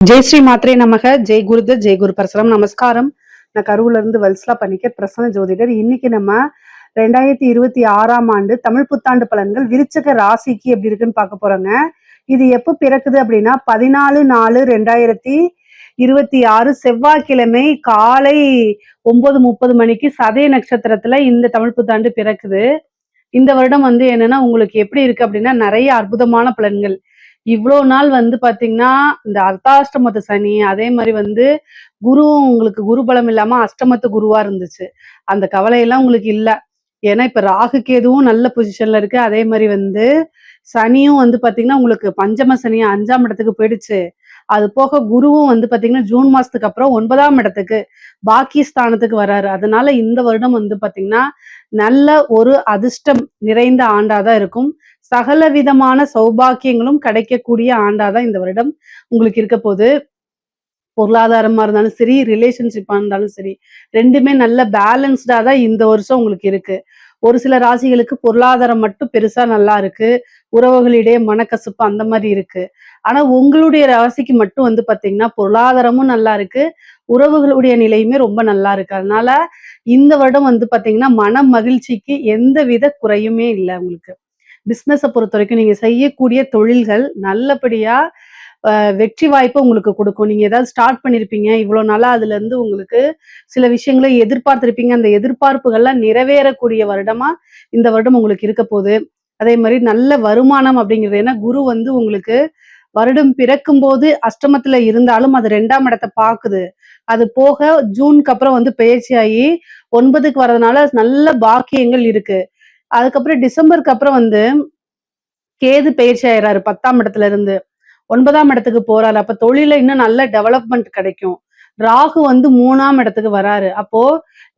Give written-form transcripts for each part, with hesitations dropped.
ஜெய் ஸ்ரீ மாத்ரே நமக. ஜெய் குருத ஜெய் குரு பரசுரம். நமஸ்காரம். நான் கருவுல இருந்து வல்சலா பண்ணிக்க பிரசன்ன ஜோதிடர். இன்னைக்கு நம்ம 2026ஆம் ஆண்டு தமிழ் புத்தாண்டு பலன்கள் விருச்சக ராசிக்கு எப்படி இருக்குன்னு பார்க்க போறோங்க. இது எப்போ பிறக்குது அப்படின்னா 14/4/2026 செவ்வாய்க்கிழமை காலை 9:30 மணிக்கு சதய நட்சத்திரத்துல இந்த தமிழ் புத்தாண்டு பிறக்குது. இந்த வருடம் என்னன்னா உங்களுக்கு எப்படி இருக்கு அப்படின்னா நிறைய அற்புதமான பலன்கள். இவ்வளோ நாள் பாத்தீங்கன்னா இந்த அர்த்தாஷ்டமத்து சனி, அதே மாதிரி குருவும் உங்களுக்கு குரு பலம் இல்லாம அஷ்டமத்து குருவா இருந்துச்சு. அந்த கவலையெல்லாம் உங்களுக்கு இல்ல. ஏன்னா இப்ப ராகு கேதுவும் நல்ல பொசிஷன்ல இருக்கு. அதே மாதிரி சனியும் பாத்தீங்கன்னா உங்களுக்கு பஞ்சம சனி 5ஆம் இடத்துக்கு போயிடுச்சு. அது போக குருவும் பாத்தீங்கன்னா ஜூன் மாசத்துக்கு அப்புறம் 9ஆம் இடத்துக்கு பாக்கி ஸ்தானத்துக்கு வராரு. அதனால இந்த வருடம் பாத்தீங்கன்னா நல்ல ஒரு அதிர்ஷ்டம் நிறைந்த ஆண்டாதான் இருக்கும். சகல விதமான சௌபாக்கியங்களும் கிடைக்கக்கூடிய ஆண்டாதான் இந்த வருடம் உங்களுக்கு இருக்க போது. பொருளாதாரமா இருந்தாலும் சரி, ரிலேஷன்ஷிப்பா இருந்தாலும் சரி, ரெண்டுமே நல்ல பேலன்ஸ்டா தான் இந்த வருஷம் உங்களுக்கு இருக்கு. ஒரு சில ராசிகளுக்கு பொருளாதாரம் மட்டும் பெருசா நல்லா இருக்கு, உறவுகளிடையே மனக்கசப்பு அந்த மாதிரி இருக்கு. ஆனா உங்களுடைய ராசிக்கு மட்டும் பாத்தீங்கன்னா பொருளாதாரமும் நல்லா இருக்கு, உறவுகளுடைய நிலையுமே ரொம்ப நல்லா இருக்கு. அதனால இந்த வருடம் பாத்தீங்கன்னா மன மகிழ்ச்சிக்கு எந்த வித குறையுமே இல்லை உங்களுக்கு. பிசினஸை பொறுத்த வரைக்கும் நீங்க செய்யக்கூடிய தொழில்கள் நல்லபடியா வெற்றி வாய்ப்பை உங்களுக்கு கொடுக்கும். நீங்க ஏதாவது ஸ்டார்ட் பண்ணிருப்பீங்க, இவ்வளவு நாளா அதுல இருந்து உங்களுக்கு சில விஷயங்களை எதிர்பார்த்திருப்பீங்க. அந்த எதிர்பார்ப்புகள்லாம் நிறைவேறக்கூடிய வருடமா இந்த வருடம் உங்களுக்கு இருக்க போகுது. அதே மாதிரி நல்ல வருமானம் அப்படிங்கிறது, ஏன்னா குரு உங்களுக்கு வருடம் பிறக்கும் போது அஷ்டமத்துல இருந்தாலும் அது 2ஆம் இடத்தை பாக்குது. அது போக ஜூனுக்கு அப்புறம் பயிற்சியாகி 9க்கு வர்றதுனால நல்ல பாக்கியங்கள் இருக்கு. அதுக்கப்புறம் டிசம்பருக்கு அப்புறம் கேது பயிற்சி ஆயிடுறாரு 10ஆம் இடத்துல இருந்து 9ஆம் இடத்துக்கு போறாரு. அப்ப தொழில இன்னும் நல்ல டெவலப்மெண்ட் கிடைக்கும். ராகு 3ஆம் இடத்துக்கு வராரு. அப்போ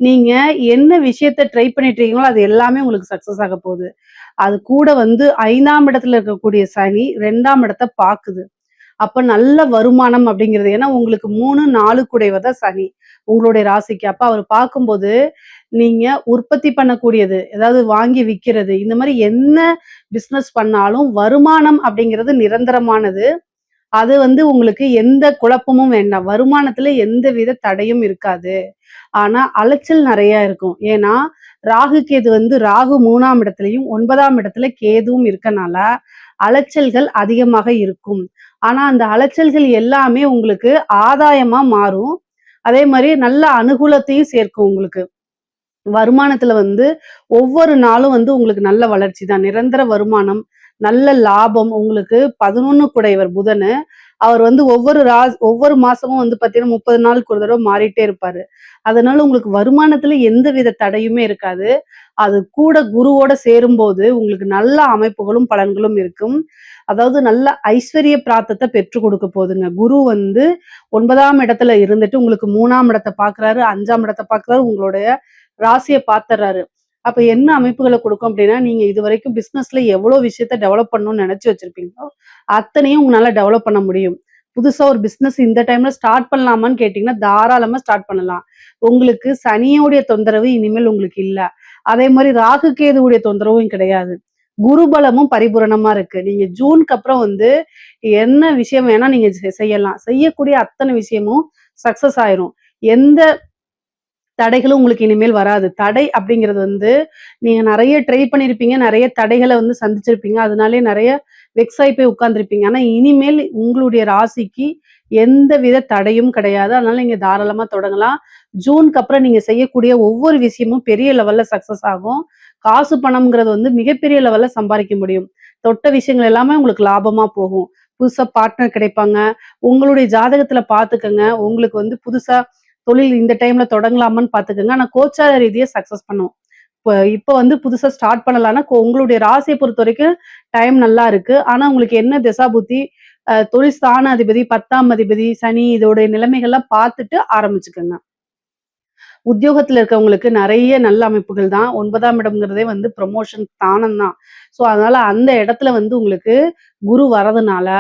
நீங்க என்ன விஷயத்த ட்ரை பண்ணிட்டு இருக்கீங்களோ அது எல்லாமே உங்களுக்கு சக்சஸ் ஆக போகுது. அது கூட 5ஆம் இடத்துல இருக்கக்கூடிய சனி 2ஆம் இடத்தை பாக்குது. அப்ப நல்ல வருமானம் அப்படிங்கிறது, ஏன்னா உங்களுக்கு 3, 4 கூடையவர் சனி உங்களுடைய ராசிக்கு. அப்ப அவர் பார்க்கும்போது நீங்க உற்பத்தி பண்ணக்கூடியது, ஏதாவது வாங்கி விற்கிறது, இந்த மாதிரி என்ன பிசினஸ் பண்ணாலும் வருமானம் அப்படிங்கிறது நிரந்தரமானது. அது உங்களுக்கு எந்த குழப்பமும் வேண்டாம். வருமானத்துல எந்த வித தடையும் இருக்காது. ஆனா அலைச்சல் நிறைய இருக்கும். ஏன்னா ராகு கேது ராகு 3ஆம் இடத்துலயும் 9ஆம் இடத்துல கேதுவும் இருக்கனால அலைச்சல்கள் அதிகமாக இருக்கும். ஆனா அந்த அலைச்சல்கள் எல்லாமே உங்களுக்கு ஆதாயமா மாறும். அதே மாதிரி நல்ல அனுகூலத்தையும் சேர்க்கும் உங்களுக்கு. வருமானத்துல ஒவ்வொரு நாளும் உங்களுக்கு நல்ல வளர்ச்சி தான். நிரந்தர வருமானம், நல்ல லாபம். உங்களுக்கு 11 குடையவர் புதனு. அவர் ஒவ்வொரு மாசமும் பாத்தீங்கன்னா 30 நாளுக்கு ஒரு தடவை மாறிட்டே இருப்பாரு. அதனால உங்களுக்கு வருமானத்துல எந்த வித தடையுமே இருக்காது. அது கூட குருவோட சேரும்போது உங்களுக்கு நல்ல அமைப்புகளும் பலன்களும் இருக்கும். அதாவது நல்ல ஐஸ்வர்ய பிராப்தத்தை பெற்று கொடுக்க போகுதுங்க. குரு 9ஆம் இடத்துல இருந்துட்டு உங்களுக்கு 3ஆம் இடத்தை பாக்குறாரு, 5ஆம் இடத்தை பாக்குறாரு, உங்களுடைய ராசியை பாத்துறாரு. அப்ப என்ன அமைப்புகளை கொடுக்கும் அப்படின்னா, நீங்க இது வரைக்கும் பிசினஸ்ல எவ்வளவு விஷயத்த டெவலப் பண்ணணும்னு நினைச்சு வச்சிருப்பீங்களோ அத்தனையும் உங்களால டெவலப் பண்ண முடியும். புதுசா ஒரு பிசினஸ் இந்த டைம்ல ஸ்டார்ட் பண்ணலாமான்னு கேட்டீங்கன்னா தாராளமா ஸ்டார்ட் பண்ணலாம். உங்களுக்கு சனியோடைய தொந்தரவு இனிமேல் உங்களுக்கு இல்ல. அதே மாதிரி ராகு கேதுவுடைய தொந்தரவும் கிடையாது. குருபலமும் பரிபூரணமா இருக்கு. நீங்க ஜூனுக்கு அப்புறம் என்ன விஷயம் வேணா நீங்க செய்யலாம். செய்யக்கூடிய அத்தனை விஷயமும் சக்சஸ் ஆயிரும். எந்த தடைகளும் உங்களுக்கு இனிமேல் வராது. தடை அப்படிங்கிறது நீங்க நிறைய ட்ரை பண்ணிருப்பீங்க, நிறைய தடைகளை சந்திச்சிருப்பீங்க. அதனாலே நிறைய வெக்ஸ் ஆகி போய் உட்கார்ந்துருப்பீங்க. ஆனா இனிமேல் உங்களுடைய ராசிக்கு எந்த வித தடையும் கிடையாது. அதனால நீங்க தாராளமா தொடங்கலாம். ஜூனுக்கு அப்புறம் நீங்க செய்யக்கூடிய ஒவ்வொரு விஷயமும் பெரிய லெவல்ல சக்சஸ் ஆகும். காசு பணம்ங்கிறது மிகப்பெரிய லெவல்ல சம்பாதிக்க முடியும். தொட்ட விஷயங்கள் எல்லாமே உங்களுக்கு லாபமா போகும். புதுசா பார்ட்னர் கிடைப்பாங்க. உங்களுடைய ஜாதகத்துல பாத்துக்கங்க. உங்களுக்கு புதுசா தொழில் இந்த டைம்ல தொடங்கலாமான்னு பாத்துக்கோங்க. ஆனா கோச்சார ரீதியா சக்சஸ் பண்ணும். இப்ப புதுசா ஸ்டார்ட் பண்ணலாம்னா உங்களுடைய ராசியை பொறுத்த வரைக்கும் டைம் நல்லா இருக்கு. ஆனா உங்களுக்கு என்ன திசா புத்தி, தொழில் ஸ்தான அதிபதி, 10ஆம் அதிபதி, சனி இதோடைய நிலைமைகள்லாம் பார்த்துட்டு ஆரம்பிச்சுக்கோங்க. உத்தியோகத்துல இருக்கவங்களுக்கு நிறைய நல்ல அமைப்புகள் தான். 9ஆம் இடம்ங்கிறதே ப்ரமோஷன் ஸ்தானம் தான். ஸோ அதனால அந்த இடத்துல உங்களுக்கு குரு வரதுனால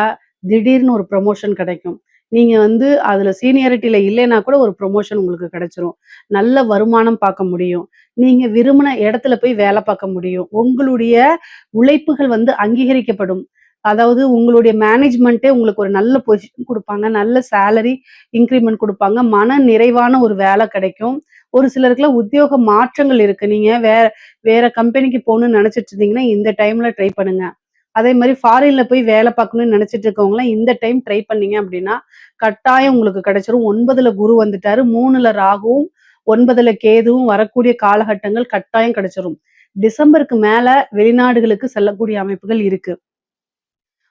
திடீர்னு ஒரு ப்ரமோஷன் கிடைக்கும். நீங்க அதுல சீனியாரிட்டியில இல்லைன்னா கூட ஒரு ப்ரொமோஷன் உங்களுக்கு கிடைச்சிரும். நல்ல வருமானம் பார்க்க முடியும். நீங்க விரும்பின இடத்துல போய் வேலை பார்க்க முடியும். உங்களுடைய உழைப்புகள் அங்கீகரிக்கப்படும். அதாவது உங்களுடைய மேனேஜ்மெண்ட்டே உங்களுக்கு ஒரு நல்ல பொசிஷன் குடுப்பாங்க. நல்ல சேலரி இன்கிரிமெண்ட் குடுப்பாங்க. மன நிறைவான ஒரு வேலை கிடைக்கும். ஒரு சிலருக்குலாம் உத்தியோக மாற்றங்கள் இருக்கு. நீங்க வேற கம்பெனிக்கு போணும்னு நெனச்சிட்டு இருந்தீங்கன்னா, இந்த டைம்ல ட்ரை பண்ணுங்க. அதே மாரி ஃபாரின்ல போய் வேலை பார்க்கணும்னு நெனச்சிட்டு இருக்கவங்கலாம் இந்த டைம் ட்ரை பண்ணீங்க அப்டின்னா, கட்டாயம் உங்களுக்கு கிடைச்சிரும். 9ல குரு வந்துட்டாரு. 3ல ராகுவும், 9ல கேதுவும் வரக்கூடிய காலகட்டங்கள் கட்டாயம் கிடைச்சிரும். டிசம்பருக்கு மேல வெளிநாடுகளுக்கு செல்லக்கூடிய அமைப்புகள் இருக்கு.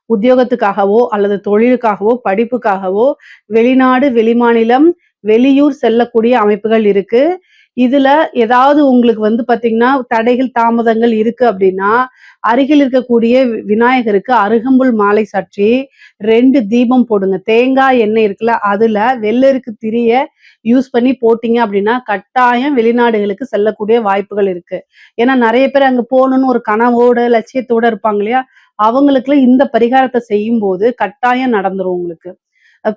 உத்தியோகத்துக்காகவோ, அல்லது தொழிலுக்காகவோ, படிப்புக்காகவோ வெளிநாடு, வெளிமாநிலம், வெளியூர் செல்லக்கூடிய அமைப்புகள் இருக்கு. இதுல ஏதாவது உங்களுக்கு வந்து பாத்தீங்கன்னா, தடைகள், தாமதங்கள் இருக்கு அப்டின்னா, அருகில் இருக்கக்கூடிய விநாயகருக்கு அருகம்புல் மாலை சாற்றி 2 தீபம் போடுங்க. தேங்காய் எண்ணெய் இருக்குல்ல, அதுல வெள்ளெருக்கு திரிய யூஸ் பண்ணி போட்டீங்க அப்டின்னா, கட்டாயம் வெளிநாடுகளுக்கு செல்லக்கூடிய வாய்ப்புகள் இருக்கு. ஏன்னா நெறைய பேர் அங்க போணும்னு ஒரு கனவோட, லட்சியத்தோட இருப்பாங்க இல்லையா? அவங்களுக்குலாம் இந்த பரிகாரத்த செய்யும்போது கட்டாயம் நடந்துரும் உங்களுக்கு.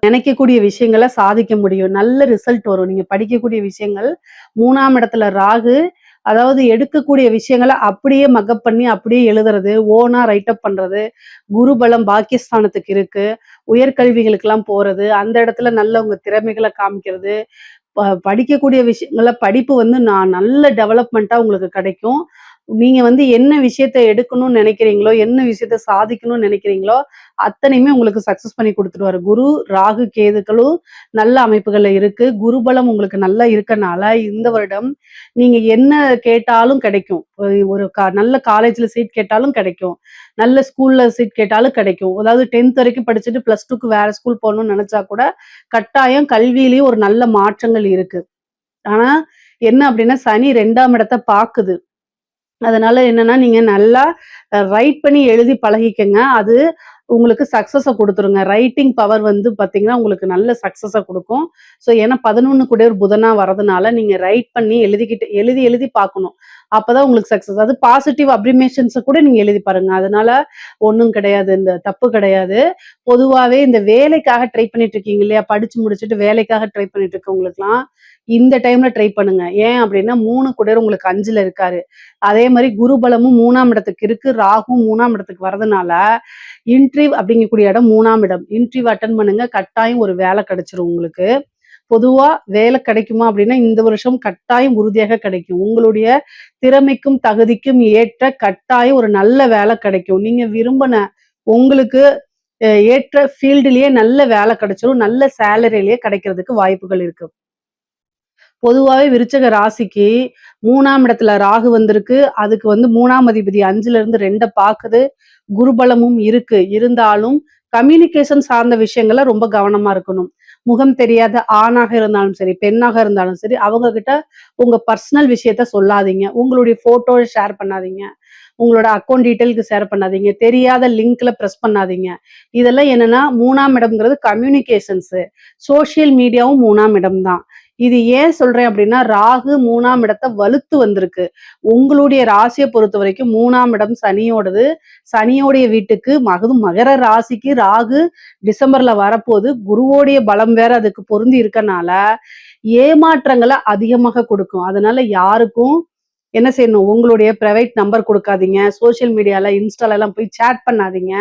நினைக்கக்கூடிய விஷயங்கள சாதிக்க முடியும். நல்ல ரிசல்ட் வரும். நீங்க படிக்கக்கூடிய விஷயங்கள் 3ஆம் இடத்துல ராகு, அதாவது எடுக்கக்கூடிய விஷயங்கள அப்படியே மக்கப் பண்ணி அப்படியே எழுதுறது, ஓனா ரைட் அப் பண்றது, குரு பலம் பாக்கியஸ்தானத்துக்கு இருக்கு. உயர்கல்விகளுக்கெல்லாம் போறது, அந்த இடத்துல நல்ல உங்க திறமைகள காமிக்கிறது, படிக்கக்கூடிய விஷயங்கள்ல படிப்பு வந்து நான் நல்ல டெவலப்மெண்ட்டா உங்களுக்கு கிடைக்கும். நீங்க வந்து என்ன விஷயத்த எடுக்கணும்னு நினைக்கிறீங்களோ, என்ன விஷயத்த சாதிக்கணும்னு நினைக்கிறீங்களோ, அத்தனையுமே உங்களுக்கு சக்சஸ் பண்ணி குடுத்துருவாரு. குரு, ராகு, கேதுக்களும் நல்ல அமைப்புகள்ல இருக்கு. குரு பலம் உங்களுக்கு நல்லா இருக்கனால, இந்த வருடம் நீங்க என்ன கேட்டாலும் கிடைக்கும். ஒரு நல்ல காலேஜ்ல சீட் கேட்டாலும் கிடைக்கும். நல்ல ஸ்கூல்ல சீட் கேட்டாலும் கிடைக்கும். அதாவது 10th வரைக்கும் படிச்சுட்டு +2க்கு வேற ஸ்கூல் போகணும்னு நெனச்சா கூட, கட்டாயம் கல்வியிலயும் ஒரு நல்ல மாற்றங்கள் இருக்கு. ஆனா, என்ன அப்டின்னா, சனி 2ஆம் இடத்த பாக்குது. அதனால என்னன்னா, நீங்க நல்லா ரைட் பண்ணி எழுதி பழகிக்கங்க. அது உங்களுக்கு சக்சஸ குடுத்துருங்க. ரைட்டிங் பவர் வந்து பாத்தீங்கன்னா, உங்களுக்கு நல்ல சக்சஸ குடுக்கும். ஏன்னா 11 கூடியவர் புதனா வரதுனால, நீங்க ரைட் பண்ணி எழுதி எழுதி பார்க்கணும். அப்பதான் உங்களுக்கு சக்சஸ். அது பாசிட்டிவ் அப்ரிமேஷன்ஸ கூட நீங்க எழுதி பாருங்க. அதனால ஒண்ணும் கிடையாது. இந்த தப்பு கிடையாது. பொதுவாவே இந்த வேலைக்காக ட்ரை பண்ணிட்டு இருக்கீங்க இல்லையா? படிச்சு முடிச்சுட்டு வேலைக்காக ட்ரை பண்ணிட்டு இருக்கவங்களுக்குலாம், இந்த டைம்ல ட்ரை பண்ணுங்க. ஏன் அப்டின்னா 3 கூடியவர் உங்களுக்கு 5ல இருக்காரு. அதே மாரி குரு பலமும் 3ஆம் இடத்துக்கு இருக்கு. ராகுவும் 3ஆம் இடத்துக்கு வரதுனால, இன்ட்ரிவ் அப்படிங்கக்கூடிய இடம் 3ஆம் இடம். இன்ட்ரிவ் அட்டெண்ட் பண்ணுங்க. கட்டாயம் ஒரு வேலை கிடைச்சிரும் உங்களுக்கு. பொதுவா வேலை கிடைக்குமா அப்படின்னா, இந்த வருஷம் கட்டாயம் உறுதியாக கிடைக்கும். உங்களுடைய திறமைக்கும், தகுதிக்கும் ஏற்ற கட்டாயம் ஒரு நல்ல வேலை கிடைக்கும். நீங்க விரும்பின உங்களுக்கு ஏற்ற ஃபீல்டுலயே நல்ல வேலை கிடைச்சிரும். நல்ல சேலரிலயே கிடைக்கிறதுக்கு வாய்ப்புகள் இருக்கு. பொதுவாவே விருச்சக ராசிக்கு 3ஆம் இடத்துல ராகு வந்திருக்கு. அதுக்கு வந்து 3ஆம் அதிபதி 5ல இருந்து 2 பாக்குது. குருபலமும் இருக்கு. இருந்தாலும் கம்யூனிகேஷன் சார்ந்த விஷயங்கள்ல ரொம்ப கவனமா இருக்கணும். முகம் தெரியாத ஆணாக இருந்தாலும் சரி, பெண்ணாக இருந்தாலும் சரி, அவங்க கிட்ட உங்க பர்சனல் விஷயத்த சொல்லாதீங்க. உங்களுடைய ஃபோட்டோ ஷேர் பண்ணாதீங்க. உங்களோட அக்கவுண்ட் டீட்டெயிலுக்கு ஷேர் பண்ணாதீங்க. தெரியாத லிங்க்ல பிரஸ் பண்ணாதீங்க. இதெல்லாம் என்னன்னா 3ஆம் இடம்ங்கிறது கம்யூனிகேஷன்ஸு. சோசியல் மீடியாவும் 3ஆம் இடம் தான். இது ஏன் சொல்றேன் அப்படின்னா, ராகு 3ஆம் இடத்த வலுத்து வந்திருக்கு. உங்களுடைய ராசிய பொறுத்தவரைக்கும் 3ஆம் இடம் சனியோடது. சனியோடைய வீட்டுக்கு மகர ராசிக்கு ராகு டிசம்பர்ல வரப்போது. குருவோடைய பலம் வேற அதுக்கு பொருந்தி இருக்கனால, ஏமாற்றங்கள அதிகமாக கொடுக்கும். அதனால யாருக்கும் என்ன செய்யணும், உங்களுடைய பிரைவேட் நம்பர் குடுக்காதீங்க. சோசியல் மீடியால, இன்ஸ்டாலலாம் போய் சேட் பண்ணாதீங்க.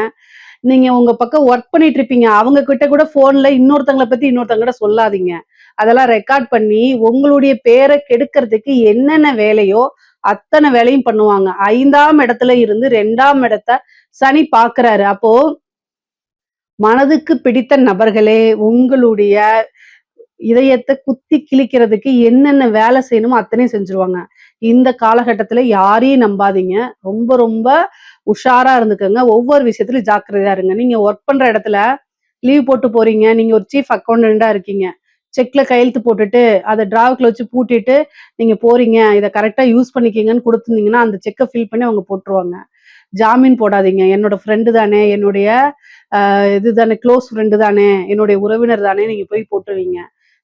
நீங்க உங்க பக்கம் ஒர்க் பண்ணிட்டு இருப்பீங்க. அவங்க கிட்ட கூட ஃபோன்ல இன்னொருத்தங்கள பத்தி இன்னொருத்தவங்ககிட்ட சொல்லாதீங்க. அதெல்லாம் ரெக்கார்ட் பண்ணி உங்களுடைய பேர கெடுக்கிறதுக்கு என்னென்ன வேலையோ அத்தன வேலையும் பண்ணுவாங்க. 5ஆம் இடத்துல இருந்து 2ஆம் இடத்த சனி பார்க்கிறாரு. அப்போ மனதுக்கு பிடித்த நபர்களே உங்களுடைய இதயத்த குத்தி கிழிக்கிறதுக்கு என்னென்ன வேலை செய்யணுமோ அத்தனையும் செஞ்சுருவாங்க. இந்த காலகட்டத்துல யாரையும் நம்பாதீங்க. ரொம்ப ரொம்ப உஷாரா இருந்துக்கங்க. ஒவ்வொரு விஷயத்திலும் ஜாக்கிரதையா இருங்க. நீங்க ஒர்க் பண்ற இடத்துல லீவ் போட்டு போறீங்க. நீங்க ஒரு சீஃப் அக்கவுண்டன்ட்டா இருக்கீங்க. செக்ல கையெழுத்து போட்டுட்டு, அத டிராவுக்குள்ள வச்சு பூட்டிட்டு, நீங்க போறீங்க. இத கரெக்ட்டா யூஸ் பண்ணிக்கங்கன்னு குடுத்துருந்தீங்கன்னா, அந்த செக்க ஃபில் பண்ணி அவங்க போட்டுருவாங்க. ஜாமீன் போடாதீங்க. என்னோட ஃப்ரெண்டு தானே, என்னுடைய இது தானே, க்ளோஸ் ஃப்ரெண்டு தானே, என்னுடைய உறவினர் தானே நீங்க போய் போட்டுருவீங்க.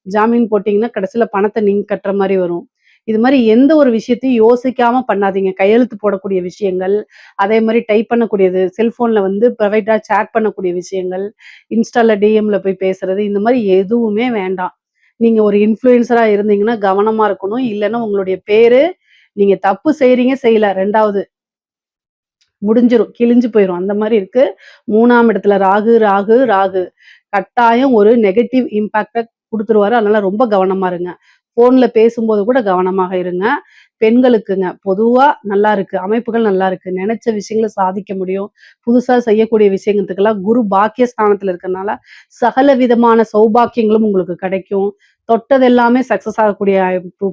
ஜாமீன் போட்டீங்கன்னா, கடைசில பணத்த நீங்க கட்டுற மாரி வரும். இது மாரி எந்த ஒரு விஷயத்தையும் யோசிக்காம பண்ணாதீங்க. கையெழுத்து போடக்கூடிய விஷயங்கள், அதே மாரி டைப் பண்ணக்கூடியது, செல்ஃபோன்ல வந்து பிரைவேட்டா சேட் பண்ணக்கூடிய விஷயங்கள், இன்ஸ்டால டிஎம்ல போய் பேசுறது, இந்த மாரி எதுவுமே வேண்டாம். நீங்க ஒரு இன்ஃப்ளூயன்சரா இருந்தீங்கன்னா கவனமா இருக்கணும். இல்லன்னா உங்களுடைய பேரு நீங்க தப்பு செய்றீங்க, செய்யல 2வது முடிஞ்சிரும். கிழிஞ்சு போயிரும். அந்த மாரி இருக்கு. 3ஆம் இடத்துல ராகு, ராகு, ராகு. கட்டாயம் ஒரு நெகட்டிவ் இம்பாக்ட்ட குடுத்துருவாரு. அதனால ரொம்ப கவனமா இருங்க. ஃபோன்ல பேசும்போது கூட கவனமாக இருங்க. பெண்களுக்குங்க, பொதுவா நல்லா இருக்கு. அமைப்புகள் நல்லா இருக்கு. நெனச்ச விஷயங்கள சாதிக்க முடியும். புதுசா செய்யக்கூடிய விஷயத்துக்கெல்லாம் குரு பாக்கிய ஸ்தானத்துல இருக்கறனால, சகல விதமான சௌபாக்கியங்களும் உங்களுக்கு கிடைக்கும். தொட்டது எல்லாமே சக்சஸ் ஆகக்கூடிய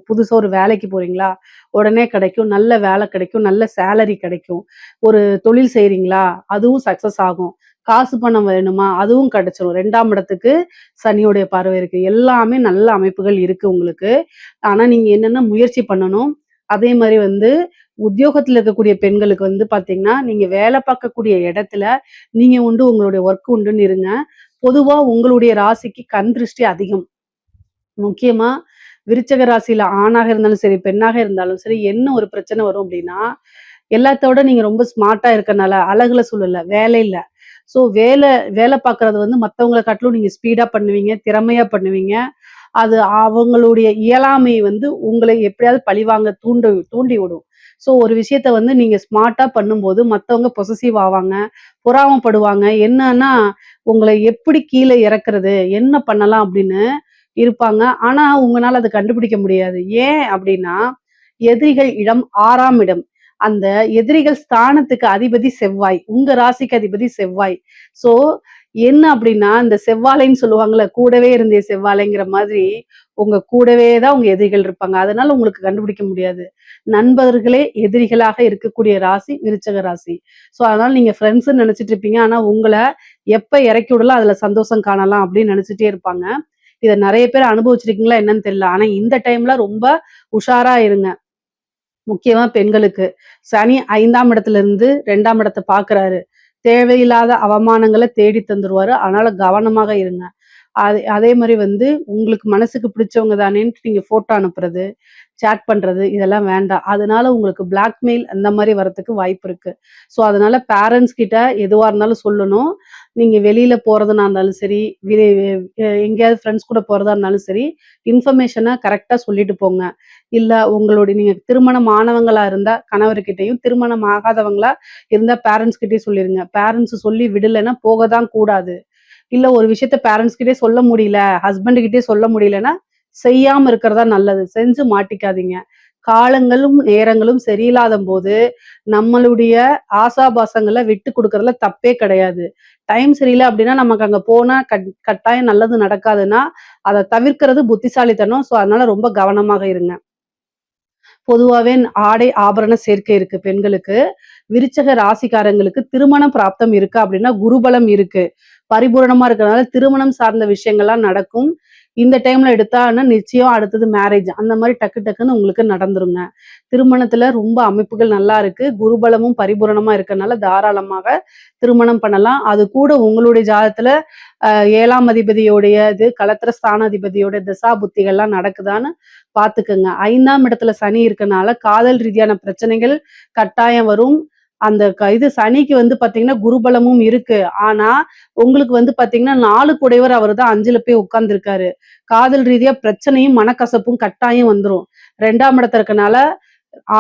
புதுசா ஒரு வேலைக்கு போறீங்களா? உடனே கிடைக்கும். நல்ல வேலை கிடைக்கும். நல்ல சேலரி கிடைக்கும். ஒரு தொழில் செய்றீங்களா? அதுவும் சக்சஸ் ஆகும். காசு பணம் வேணுமா? அதுவும் கிடைச்சிரும். 2ஆம் இடத்துக்கு சனியுடைய பார்வை இருக்கு. எல்லாமே நல்ல அமைப்புகள் இருக்கு உங்களுக்கு. ஆனா நீங்க என்னன்னா முயற்சி பண்ணணும். அதே மாரி வந்து உத்தியோகத்துல இருக்கக்கூடிய பெண்களுக்கு வந்து பார்த்தீங்கன்னா, நீங்க வேலை பார்க்கக்கூடிய இடத்துல நீங்க உண்டு, உங்களுடைய ஒர்க் உண்டுன்னு இருங்க. பொதுவா உங்களுடைய ராசிக்கு கண் திருஷ்டி அதிகம். முக்கியமா விருச்சக ராசியில ஆணாக இருந்தாலும் சரி, பெண்ணாக இருந்தாலும் சரி, என்ன ஒரு பிரச்சனை வரும் அப்டின்னா, எல்லாத்தோட நீங்க ரொம்ப ஸ்மார்ட்டா இருக்கனால, அழகுல சொல்லல, வேலையில. ஸோ வேலை பார்க்குறது வந்து மத்தவங்கள காட்டிலும் நீங்க ஸ்பீடா பண்ணுவீங்க, திறமையா பண்ணுவீங்க. அது அவங்களுடைய இயலாமை வந்து உங்களை எப்படியாவது பழிவாங்க தூண்டி விடும். ஸோ ஒரு விஷயத்த வந்து நீங்க ஸ்மார்ட்டா பண்ணும்போது மத்தவங்க பொசசிவ் ஆவாங்க, பொறாமப்படுவாங்க. என்னன்னா, உங்கள எப்படி கீழ இறக்குறது? என்ன பண்ணலாம்? அப்படின்னு இருப்பாங்க. ஆனா, உங்கனால அத கண்டுபிடிக்க முடியாது. ஏன் அப்படின்னா, எதிரிகள் இடம் 6ஆம் இடம். அந்த எதிரிகள் ஸ்தானத்துக்கு அதிபதி செவ்வாய். உங்க ராசிக்கு அதிபதி செவ்வாய். ஸோ என்ன அப்படின்னா, இந்த செவ்வாழைன்னு சொல்லுவாங்கல்ல, கூடவே இருந்தே செவ்வாழைங்கிற மாதிரி, உங்க கூடவே தான் உங்க எதிரிகள் இருப்பாங்க. அதனால உங்களுக்கு கண்டுபிடிக்க முடியாது. நண்பர்களே எதிரிகளாக இருக்கக்கூடிய ராசி விருச்சக ராசி. ஸோ அதனால நீங்க ஃப்ரெண்ட்ஸ்ன்னு நெனச்சுட்டு இருப்பீங்க. ஆனா உங்கள எப்ப இறக்கி விடலாம், அதுல சந்தோஷம் காணலாம் அப்படின்னு நெனச்சுட்டே இருப்பாங்க. இத நெறைய பேர் அனுபவிச்சிருக்கீங்களா என்னன்னு தெரியல. ஆனா இந்த டைம்ல ரொம்ப உஷாரா இருங்க. முக்கியமா பெண்களுக்கு. சனி 5ஆம் இடத்துல இருந்து 2ஆம் இடத்த பார்க்குறாரு. தேவையில்லாத அவமானங்கள தேடி தந்துருவாரு. அதனால கவனமாக இருங்க. அதே மாரி வந்து உங்களுக்கு மனசுக்கு பிடிச்சவங்க தானேன்ட்டு நீங்க ஃபோட்டோ அனுப்புறது, சேட் பண்றது இதெல்லாம் வேண்டாம். அதனால உங்களுக்கு பிளாக்மெயில் அந்த மாரி வரதுக்கு வாய்ப்பு இருக்கு. ஸோ அதனால பேரண்ட்ஸ் கிட்ட எதுவா இருந்தாலும் சொல்லணும். நீங்க வெளியில போறதுனா இருந்தாலும் சரி, எங்கேயாவது ஃப்ரெண்ட்ஸ் கூட போறதா இருந்தாலும் சரி, இன்ஃபர்மேஷன கரெக்ட்டா சொல்லிட்டு போங்க. இல்ல உங்களுடைய நீங்க திருமணம் ஆனவங்களா இருந்தா கணவர்கிட்டயும், திருமணம் ஆகாதவங்களா இருந்தா பேரண்ட்ஸ் கிட்டயும் சொல்லிருங்க. பேரண்ட்ஸ் சொல்லி விடலைன்னா போக தான் கூடாது. இல்ல ஒரு விஷயத்த பேரண்ட்ஸ் கிட்டயே சொல்ல முடியல, ஹஸ்பண்ட் கிட்டயே சொல்ல முடியலன்னா, செய்யாம இருக்கிறது தான் நல்லது. செஞ்சு மாட்டிக்காதீங்க. காலங்களும், நேரங்களும் சரியில்லாதம்போது, நம்மளுடைய ஆசாபாசங்கள விட்டு குடுக்கறதுல தப்பே கிடையாது. டைம் சரியில்ல அப்டின்னா, நமக்கு அங்க போனா கட்டாயம் நல்லது நடக்காதுன்னா, அத தவிர்க்கிறது புத்திசாலித்தனம். ஸோ, அதனால ரொம்ப கவனமாக இருங்க. பொதுவாவே ஆடை, ஆபரண சேர்க்கை இருக்கு பெண்களுக்கு. விருச்சக ராசிக்காரங்களுக்கு திருமண பிராப்தம் இருக்கா அப்படின்னா, குருபலம் இருக்கு. பரிபூரணமா இருக்கறனால திருமணம் சார்ந்த விஷயங்கள்லாம் நடக்கும். இந்த டைம்ல எடுத்தான்னா நிச்சயம் அடுத்தது மேரேஜ். அந்த மாரி டக்கு டக்குன்னு உங்களுக்கு நடந்துருங்க. திருமணத்துல ரொம்ப அமைப்புகள் நல்லா இருக்கு. குருபலமும் பரிபூரணமா இருக்கனால தாராளமாக திருமணம் பண்ணலாம். அது கூட உங்களுடைய ஜாதகத்துல 7ஆம் அதிபதியோடைய இது களத்திர ஸ்தானாதிபதியோட தசா புத்திகள்லாம் நடக்குதான்னு பார்த்துக்கங்க. 5ஆம் இடத்துல சனி இருக்கனால காதல் ரீதியான பிரச்சனைகள் கட்டாயம் வரும். அந்த இது சனிக்கு வந்து பார்த்தீங்கன்னா, குருபலமும் இருக்கு. ஆனா, உங்களுக்கு வந்து பார்த்தீங்கன்னா, 4 குடையவர் அவரு தான் 5ல போய் உட்கார்ந்திருக்காரு. காதல் ரீதியா பிரச்சனையும், மனக்கசப்பும் கட்டாயம் வந்துரும். 2ஆம் இடத்துல இருக்கனால,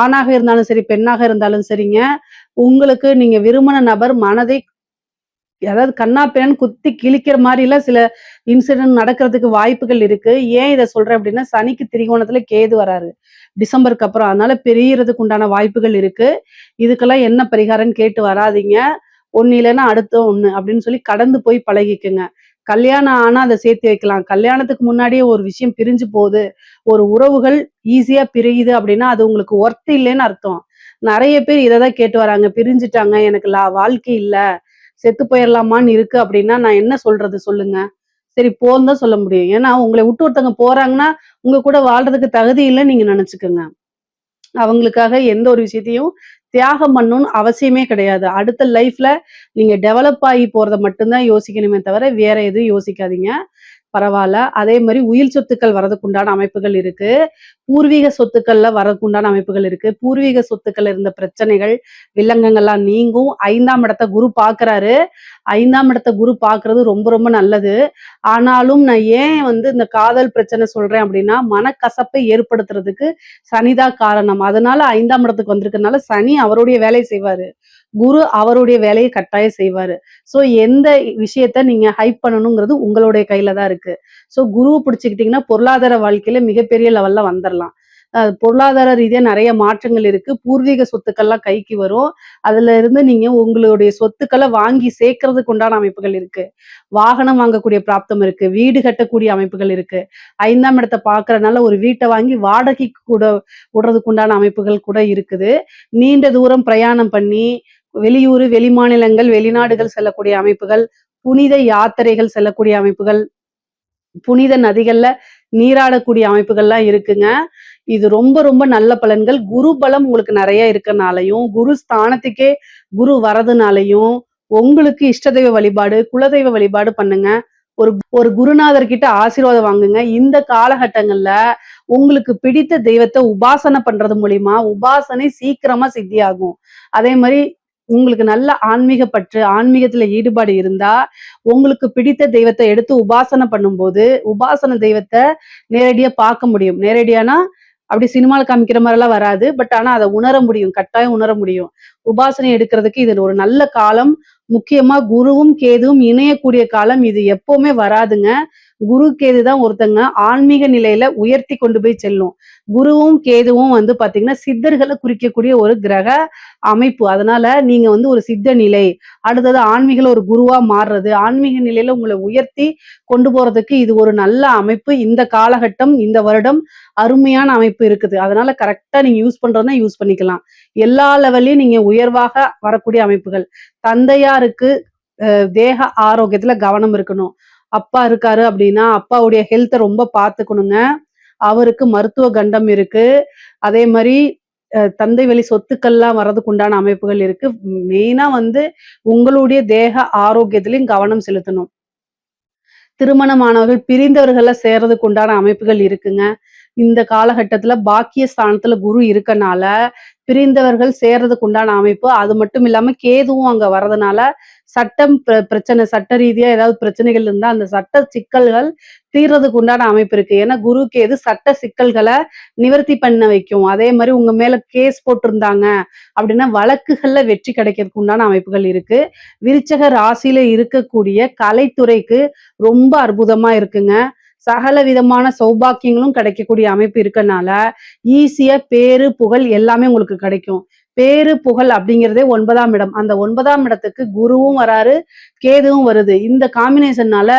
ஆணாக இருந்தாலும் சரி, பெண்ணாக இருந்தாலும் சரிங்க, உங்களுக்கு நீங்க விரும்பின நபர் மனதை அதாவது கன்னா பின்னான்னு குத்தி கிழிக்கிற மாரிலாம் சில இன்சிடென்ட் நடக்கிறதுக்கு வாய்ப்புகள் இருக்கு. ஏன் இத சொல்றேன் அப்டின்னா, சனிக்கு திரிகோணத்துல கேது வராரு. டிசம்பருக்கு அப்புறம். அதனால பிரியறதுக்கு உண்டான வாய்ப்புகள் இருக்கு. இதுக்கெல்லாம் என்ன பரிகாரம்ன்னு கேட்டு வராதீங்க. ஒண்ணு இல்லன்னா அடுத்த ஒண்ணு அப்டின்னு சொல்லி கடந்து போய் பழகிக்கங்க. கல்யாணம் ஆனா அத சேர்த்து வைக்கலாம். கல்யாணத்துக்கு முன்னாடியே ஒரு விஷயம் பிரிஞ்சு போது, ஒரு உறவுகள் ஈஸியா பிரியுது அப்டின்னா, அது உங்களுக்கு ஒர்த் இல்லன்னு அர்த்தம். நெறைய பேர் இத தான் கேட்டு வராங்க. பிரிஞ்சுட்டாங்க. எனக்கு வாழ்க்கை இல்ல. செத்து போயிரலாமான்னு இருக்கு அப்டின்னா, நான் என்ன சொல்றது சொல்லுங்க? சரி போன்னு தான் சொல்ல முடியும். ஏன்னா, உங்கள விட்டு ஒருத்தவங்க போறாங்கன்னா, உங்க கூட வாழ்றதுக்கு தகுதி இல்லன்னு நீங்க நெனச்சுக்கங்க. அவங்களுக்காக எந்த ஒரு விஷயத்தையும் தியாகம் பண்ணணும்னு அவசியமே கிடையாது. அடுத்த லைஃப்ல நீங்க டெவலப் ஆகி போறத மட்டும் தான் யோசிக்கணுமே தவிர, வேற எதுவும் யோசிக்காதீங்க. பரவால்ல. அதே மாரி உயில் சொத்துக்கள் வரதுக்கு உண்டான அமைப்புகள் இருக்கு. பூர்வீக சொத்துக்கள்ல வரதுக்கு உண்டான அமைப்புகள் இருக்கு. பூர்வீக சொத்துக்கள்ல இருந்த பிரச்சனைகள், வில்லங்கங்கள்லாம் நீங்கும். 5ஆம் இடத்த குரு பார்க்குறாரு. 5ஆம் இடத்த குரு பார்க்குறது ரொம்ப ரொம்ப நல்லது. ஆனாலும் நான் ஏன் வந்து இந்த காதல் பிரச்சனை சொல்றேன் அப்டின்னா, மனக்கசப்பை ஏற்படுத்துறதுக்கு சனி தான் காரணம். அதனால 5ஆம் இடத்துக்கு வந்திருக்கனால, சனி அவருடைய வேலைய செய்வாரு. குரு அவருடைய வேலையை கட்டாயம் செய்வாரு. ஸோ எந்த விஷயத்த நீங்க ஹைப் பண்ணணுங்கிறது உங்களுடைய கையில தான் இருக்கு. ஸோ குருவ பிடிச்சுக்கிட்டீங்கன்னா பொருளாதார வாழ்க்கையில மிகப்பெரிய லெவல்ல வந்துரலாம். பொருளாதார ரீதியா நெறைய மாற்றங்கள் இருக்கு. பூர்வீக சொத்துக்கள்லாம் கைக்கு வரும். அதுல இருந்து நீங்க உங்களுடைய சொத்துக்கள வாங்கி சேர்க்கறதுக்கு உண்டான அமைப்புகள் இருக்கு. வாகனம் வாங்கக்கூடிய பிராப்தம் இருக்கு. வீடு கட்டக்கூடிய அமைப்புகள் இருக்கு. 5ஆம் இடத்த பார்க்கறனால ஒரு வீட்ட வாங்கி வாடகைக்கு கூட விடுறதுக்கு உண்டான அமைப்புகள் கூட இருக்குது. நீண்ட தூரம் பிரயாணம் பண்ணி வெளியூரு, வெளிமாநிலங்கள், வெளிநாடுகள் செல்லக்கூடிய அமைப்புகள், புனித யாத்திரைகள் செல்லக்கூடிய அமைப்புகள், புனித நதிகள்ல நீராடக்கூடிய அமைப்புகள்லாம் இருக்குங்க. இது ரொம்ப ரொம்ப நல்ல பலன்கள். குரு பலம் உங்களுக்கு நெறைய இருக்கனாலயும், குரு ஸ்தானத்துக்கே குரு வரதுனாலயும், உங்களுக்கு இஷ்ட தெய்வ வழிபாடு, குலதெய்வ வழிபாடு பண்ணுங்க. ஒரு ஒரு குருநாதர் கிட்ட ஆசீர்வாதம் வாங்குங்க. இந்த காலகட்டங்கள்ல உங்களுக்கு பிடித்த தெய்வத்த உபாசனை பண்றது மூலியமா, உபாசனை சீக்கிரமா சித்தியாகும். அதே மாரி உங்களுக்கு நல்ல ஆன்மீக பற்று, ஆன்மீகத்துல ஈடுபாடு இருந்தா, உங்களுக்கு பிடித்த தெய்வத்த எடுத்து உபாசனை பண்ணும்போது, உபாசன தெய்வத்த நேரடியா பார்க்க முடியும். நேரடியானா, அப்படி சினிமால காமிக்கிற மாரிலாம் வராது. பட் ஆனா அத உணர முடியும். கட்டாயம் உணர முடியும். உபாசனை எடுக்கிறதுக்கு இது ஒரு நல்ல காலம். முக்கியமா குருவும், கேதுவும் இணையக்கூடிய காலம். இது எப்பவுமே வராதுங்க. குரு, கேது தான் ஒருத்தங்க ஆன்மீக நிலையில உயர்த்தி கொண்டு போய் செல்லும். குருவும், கேதுவும் வந்து பாத்தீங்கன்னா, சித்தர்கள குறிக்கக்கூடிய ஒரு கிரக அமைப்பு. அதனால நீங்க வந்து ஒரு சித்த நிலை, அடுத்தது ஆன்மீகல ஒரு குருவா மாறுறது, ஆன்மீக நிலையில உங்கள உயர்த்தி கொண்டு போறதுக்கு இது ஒரு நல்ல அமைப்பு. இந்த காலகட்டம், இந்த வருடம் அருமையான அமைப்பு இருக்குது. அதனால கரெக்ட்டா நீங்க யூஸ் பண்றதுன்னா யூஸ் பண்ணிக்கலாம். எல்லா லெவல்லயும் நீங்க உயர்வாக வரக்கூடிய அமைப்புகள். தந்தையாருக்கு தேக ஆரோக்கியத்துல கவனம் இருக்கணும். அப்பா இருக்காரு அப்படின்னா, அப்பாவுடைய ஹெல்த்த ரொம்ப பார்த்துக்கணுங்க. அவருக்கு மருத்துவ கண்டம் இருக்கு. அதே மாரி தந்தை வழி சொத்துக்கள்லாம் வர்றதுக்கு உண்டான அமைப்புகள் இருக்கு. மெயினா வந்து உங்களுடைய தேக ஆரோக்கியத்திலயும் கவனம் செலுத்தணும். திருமணமானவர்கள் பிரிந்தவர்கள சேர்றதுக்கு உண்டான அமைப்புகள் இருக்குங்க. இந்த காலகட்டத்துல பாக்கிய ஸ்தானத்துல குரு இருக்கனால, பிரிந்தவர்கள் சேர்றதுக்கு உண்டான அமைப்பு. அது மட்டும் இல்லாம கேதுவும் அங்க வர்றதுனால, சட்டம் பிரச்சனை, சட்ட ரீதியா ஏதாவது பிரச்சனைகள் இருந்தா, அந்த சட்ட சிக்கல்கள் தீர்றதுக்கு உண்டான அமைப்பு இருக்கு. ஏன்னா குரு, கேது சட்ட சிக்கல்கள நிவர்த்தி பண்ண வைக்கும். அதே மாரி உங்க மேல கேஸ் போட்டிருந்தாங்க அப்படின்னா, வழக்குகள்ல வெற்றி கிடைக்கிறதுக்கு உண்டான அமைப்புகள் இருக்கு. விருச்சக ராசியில இருக்கக்கூடிய கலைத்துறைக்கு ரொம்ப அற்புதமா இருக்குங்க. சகல விதமான சௌபாக்கியங்களும் கிடைக்கக்கூடிய அமைப்பு இருக்கனால, ஈஸியா பேரு, புகழ் எல்லாமே உங்களுக்கு கிடைக்கும். பேரு, புகழ் அப்படிங்கிறதே 9ஆம் இடம். அந்த 9ஆம் இடத்துக்கு குருவும் வராரு, கேதுவும் வருது. இந்த காம்பினேஷன்னால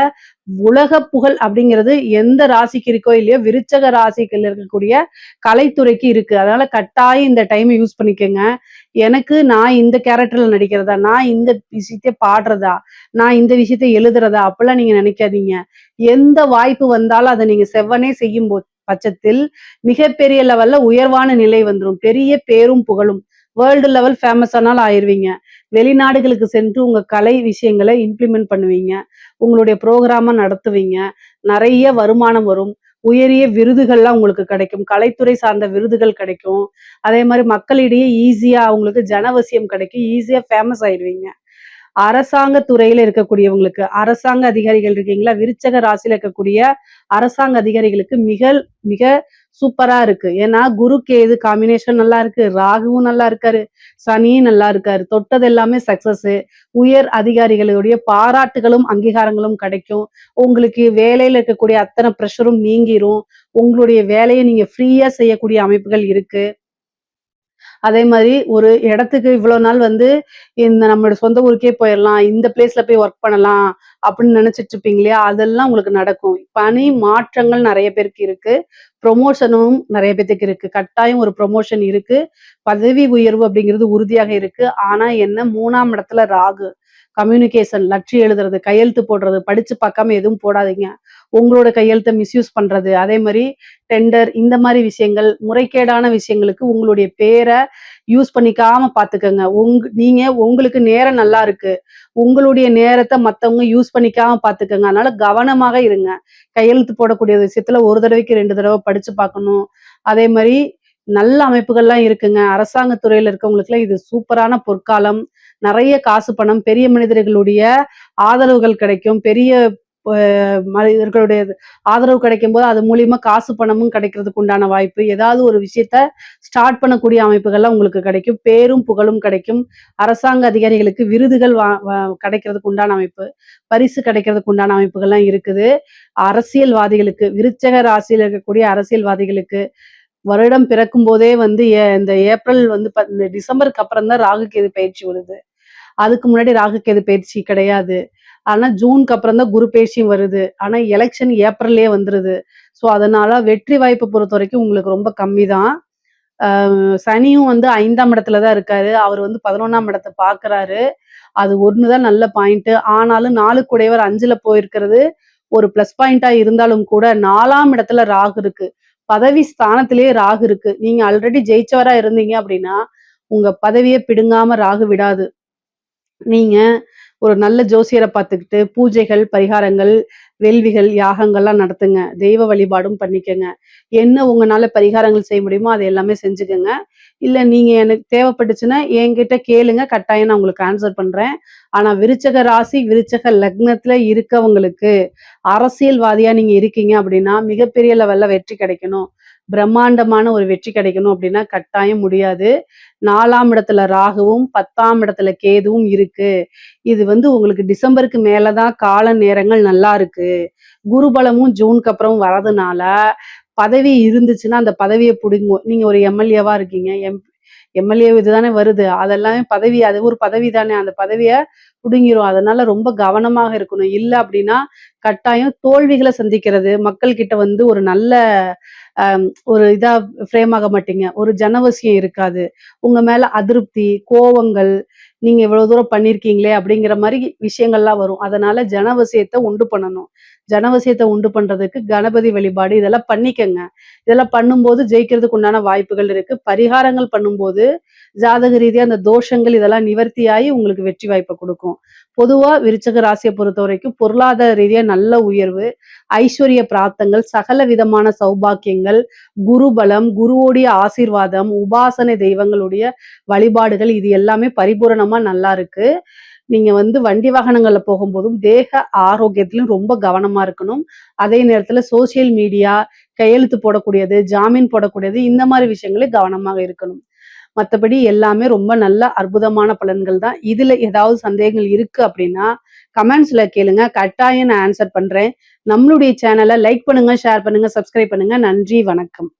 உலக புகழ் அப்படிங்கிறது எந்த ராசிக்கு இருக்கோ இல்லையோ, விருச்சக ராசிக்கு இருக்கக்கூடிய கலைத்துறைக்கு இருக்கு. அதனால கட்டாயம் இந்த டைம் யூஸ் பண்ணிக்கங்க. நான் இந்த கேரக்டர்ல நடிக்கிறதா, நான் இந்த விஷயத்த பாடுறதா, நான் இந்த விஷயத்த எழுதுறதா அப்படிலாம் நீங்க நினைக்காதீங்க. எந்த வாய்ப்பு வந்தாலும் அத நீங்க செவ்வனே செய்யும் பட்சத்தில் மிகப்பெரிய லெவல்ல உயர்வான நிலை வந்துரும். பெரிய பேரும் புகழும் வேர்ல்டு லெவல் ஃபேமஸ் ஆனாலும் ஆயிருவீங்க. வெளிநாடுகளுக்கு சென்று உங்க கலை விஷயங்களை இம்ப்ளிமெண்ட் பண்ணுவீங்க. உங்களுடைய ப்ரோகிராம நடத்துவீங்க. நிறைய வருமானம் வரும். உயரிய விருதுகள்லாம் உங்களுக்கு கிடைக்கும். கலைத்துறை சார்ந்த விருதுகள் கிடைக்கும். அதே மாதிரி மக்களிடையே ஈஸியா அவங்களுக்கு ஜனவசியம் கிடைக்கும். ஈஸியா ஃபேமஸ் ஆயிடுவீங்க. அரசாங்க துறையில இருக்கக்கூடியவங்களுக்கு, அரசாங்க அதிகாரிகள் இருக்கீங்களா? விருச்சக ராசியில இருக்கக்கூடிய அரசாங்க அதிகாரிகளுக்கு மிக மிக சூப்பரா இருக்கு. ஏன்னா குரு, கேது காம்பினேஷன் நல்லா இருக்கு. ராகுவும் நல்லா இருக்காரு. சனியும் நல்லா இருக்காரு. தொட்டது எல்லாமே சக்சஸ். உயர் அதிகாரிகளுடைய பாராட்டுகளும் அங்கீகாரங்களும் கிடைக்கும். உங்களுக்கு வேலையில இருக்கக்கூடிய அத்தனை பிரஷரும் நீங்கிரும். உங்களுடைய வேலையை நீங்க ஃப்ரீயா செய்யக்கூடிய அமைப்புகள் இருக்கு. அதே மாதிரி ஒரு இடத்துக்கு இவ்வளவு நாள் வந்து இந்த நம்மளோட சொந்த ஊருக்கே போயிடலாம், இந்த பிளேஸ்ல போய் ஒர்க் பண்ணலாம் அப்படின்னு நினைச்சிட்டு இருப்பீங்க இல்லையா? அதெல்லாம் உங்களுக்கு நடக்கும். பணி மாற்றங்கள் நிறைய பேருக்கு இருக்கு. ப்ரொமோஷனும் நிறைய பேத்துக்கு இருக்கு. கட்டாயம் ஒரு ப்ரொமோஷன் இருக்கு. பதவி உயர்வு அப்படிங்கிறது உறுதியாக இருக்கு. ஆனா என்ன, 3ஆம் இடத்துல ராகு. கம்யூனிகேஷன், லட்சியம் எழுதுறது, கையெழுத்து போடுறது, படிச்சு பார்க்காம எதுவும் போடாதீங்க. உங்களோட கையெழுத்த மிஸ்யூஸ் பண்றது, அதே மாதிரி டெண்டர் இந்த மாதிரி விஷயங்கள், முறைகேடான விஷயங்களுக்கு உங்களுடைய பேர யூஸ் பண்ணிக்காம பாத்துக்கங்க. நீங்க உங்களுக்கு நேரம் நல்லா இருக்கு. உங்களுடைய நேரத்த மத்தவங்க யூஸ் பண்ணிக்காம பாத்துக்கங்க. அதனால கவனமாக இருங்க. கையெழுத்து போடக்கூடிய விஷயத்துல ஒரு தடவைக்கு 2 தடவை படிச்சு பார்க்கணும். அதே மாதிரி நல்ல அமைப்புகள்லாம் இருக்குங்க. அரசாங்க துறையில இருக்கவங்களுக்குலாம் இது சூப்பரான பொற்காலம். நிறைய காசு பணம், பெரிய மனிதர்களுடைய ஆதரவுகள் கிடைக்கும். பெரிய மனிதர்களுடைய ஆதரவு கிடைக்கும்போது அது மூலியமா காசு பணமும் கிடைக்கிறதுக்கு உண்டான வாய்ப்பு, ஏதாவது ஒரு விஷயத்த ஸ்டார்ட் பண்ணக்கூடிய அமைப்புகள்லாம் உங்களுக்கு கிடைக்கும். பேரும் புகழும் கிடைக்கும். அரசாங்க அதிகாரிகளுக்கு விருதுகள் கிடைக்கிறதுக்கு உண்டான அமைப்பு, பரிசு கிடைக்கிறதுக்கு உண்டான அமைப்புகள்லாம் இருக்குது. அரசியல்வாதிகளுக்கு, விருச்சக ராசியில இருக்கக்கூடிய அரசியல்வாதிகளுக்கு வருடம் பிறக்கும் போதே வந்து இந்த ஏப்ரல் வந்து இந்த டிசம்பருக்கு அப்புறம் தான் ராகு கேது பயிற்சி வருது. அதுக்கு முன்னாடி ராகு கேது பயிற்சி கிடையாது. ஆனா ஜூனுக்கு அப்புறம் தான் குரு பயிற்சியும் வருது. ஆனா எலக்ஷன் ஏப்ரல்லயே வந்துருது. ஸோ அதனால வெற்றி வாய்ப்ப பொறுத்தவரைக்கும் உங்களுக்கு ரொம்ப கம்மி தான். சனியும் வந்து 5ஆம் இடத்துல தான் இருக்காரு. அவர் வந்து 11ஆம் இடத்த பார்க்குறாரு. அது ஒண்ணு தான் நல்ல பாயிண்ட். ஆனாலும் 4 குடையவர் 5ல போயிருக்கிறது ஒரு பிளஸ் பாயிண்டா இருந்தாலும் கூட 4ஆம் இடத்துல ராகு இருக்கு. பதவி ஸ்தானத்திலேயே ராகு இருக்கு. நீங்க ஆல்ரெடி ஜெயிச்சவரா இருந்தீங்க அப்படின்னா, உங்க பதவிய பிடுங்காம ராகு விடாது. நீங்க ஒரு நல்ல ஜோசியரை பார்த்துக்கிட்டு பூஜைகள், பரிகாரங்கள், வேள்விகள், யாகங்கள்லாம் நடத்துங்க. தெய்வ வழிபாடும் பண்ணிக்கங்க. என்ன உங்கனால பரிகாரங்கள் செய்ய முடியுமோ அதை எல்லாமே செஞ்சுக்கங்க. இல்ல நீங்க எனக்கு தேவைப்பட்டுச்சுன்னா என்கிட்ட கேளுங்க. கட்டாயம் நான் உங்களுக்கு ஆன்சர் பண்றேன். ஆனா விருச்சக ராசி, விருச்சக லக்னத்துல இருக்கவங்களுக்கு அரசியல்வாதியா நீங்க இருக்கீங்க அப்படின்னா மிகப்பெரிய லெவல்ல வெற்றி கிடைக்கணும். பிரம்மாண்டமான ஒரு வெற்றி கிடைக்கணும் அப்படின்னா கட்டாயம் முடியாது. 4ஆம் இடத்துல ராகுவும் 10ஆம் இடத்துல கேதுவும் இருக்கு. இது வந்து உங்களுக்கு டிசம்பருக்கு மேலதான் கால நேரங்கள் நல்லா இருக்கு. குரு பலமும் ஜூனுக்கு அப்புறம் வரதுனால பதவி இருந்துச்சுன்னா அந்த பதவியை பிடுங்கும். நீங்க ஒரு எம்எல்ஏவா இருக்கீங்க, எம்எல்ஏ இதுதானே வருது, அதெல்லாமே பதவி, அது ஒரு பதவி தானே, அந்த பதவிய புடுங்கிரும். அதனால ரொம்ப கவனமாக இருக்கணும். இல்ல அப்படின்னா கட்டாயம் தோல்விகளை சந்திக்கிறது, மக்கள் கிட்ட வந்து ஒரு நல்ல ஒரு இதா ஃப்ரேம் ஆக மாட்டீங்க. ஒரு ஜனவசியம் இருக்காது. உங்க மேல அதிருப்தி, கோவங்கள், நீங்க இவ்வளவு தூரம் பண்ணியிருக்கீங்களே அப்படிங்கிற மாதிரி விஷயங்கள்லாம் வரும். அதனால ஜனவசியத்தை உண்டு பண்ணணும். ஜனவசியத்தை உண்டு பண்றதுக்கு கணபதி வழிபாடு இதெல்லாம் பண்ணிக்கங்க. இதெல்லாம் பண்ணும்போது ஜெயிக்கிறதுக்கு உண்டான வாய்ப்புகள் இருக்கு. பரிகாரங்கள் பண்ணும்போது ஜாதக ரீதியா அந்த தோஷங்கள் இதெல்லாம் நிவர்த்தியாகி உங்களுக்கு வெற்றி வாய்ப்பை கொடுக்கும். பொதுவா விருச்சக ராசியை பொறுத்த வரைக்கும் பொருளாதார ரீதியா நல்ல உயர்வு, ஐஸ்வர்ய பிராப்தங்கள், சகல விதமான சௌபாக்கியங்கள், குருபலம், குருவோடைய ஆசீர்வாதம், உபாசனை தெய்வங்களுடைய வழிபாடுகள் இது எல்லாமே பரிபூரணமா நல்லா இருக்கு. நீங்க வந்து வண்டி வாகனங்கள்ல போகும்போதும் தேக ஆரோக்கியத்திலும் ரொம்ப கவனமா இருக்கணும். அதே நேரத்துல சோசியல் மீடியா, கையெழுத்து போடக்கூடியது, ஜாமீன் போடக்கூடியது, இந்த மாதிரி விஷயங்களே கவனமாக இருக்கணும். மற்றபடி எல்லாமே ரொம்ப நல்ல அற்புதமான பலன்கள் தான். இதுல ஏதாவது சந்தேகங்கள் இருக்கு அப்படின்னா கமெண்ட்ஸ்ல கேளுங்க. கட்டாயம் நான் ஆன்சர் பண்றேன். நம்மளுடைய சேனலை லைக் பண்ணுங்க, ஷேர் பண்ணுங்க, சப்ஸ்கிரைப் பண்ணுங்க. நன்றி, வணக்கம்.